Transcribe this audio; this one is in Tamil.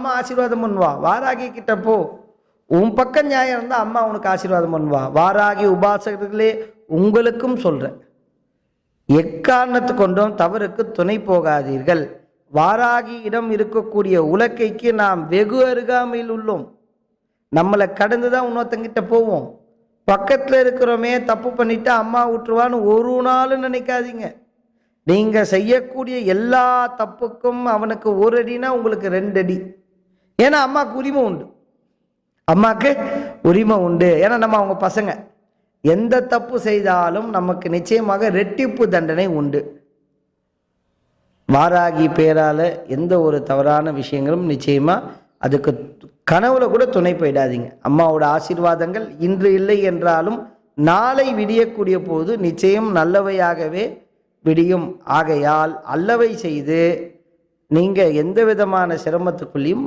அம்மா ஆசீர்வாதம் பண்ணுவா. வாராகி கிட்ட போ, உன் பக்கம் நியாயம் இருந்தால் அம்மா உனக்கு ஆசீர்வாதம் பண்ணுவா. வாராகி உபாசகர்களே உங்களுக்கும் சொல்கிறேன், எக்காரணத்து கொண்டும் தவறுக்கு துணை போகாதீர்கள். வாராகியிடம் இருக்கக்கூடிய உலக்கைக்கு நாம் வெகு அருகாமையில் உள்ளோம். நம்மளை கடந்து தான் இன்னொருத்தங்கிட்ட போவோம். பக்கத்தில் இருக்கிறோமே தப்பு பண்ணிட்டு அம்மா விட்டுருவான்னு ஒரு நாளும் நினைக்காதீங்க. நீங்கள் செய்யக்கூடிய எல்லா தப்புக்கும் அவனுக்கு ஒரு அடினா உங்களுக்கு 2 அடி. ஏன்னா அம்மாவுக்கு உரிமை உண்டு, அம்மாவுக்கு உரிமை உண்டு. ஏன்னா நம்ம அவங்க பசங்க. எந்த தப்பு செய்தாலும் நமக்கு நிச்சயமாக ரெட்டிப்பு தண்டனை உண்டு. வாராகி பேரால் எந்த ஒரு தவறான விஷயங்களும் நிச்சயமாக அதுக்கு கனவுல கூட துணை போயிடாதீங்க. அம்மாவோட ஆசீர்வாதங்கள் இன்று இல்லை என்றாலும் நாளை விடியக்கூடிய போது நிச்சயம் நல்லவையாகவே விடியும். ஆகையால் அல்லவை செய்து நீங்கள் எந்த விதமான சிரமத்துக்குள்ளேயும்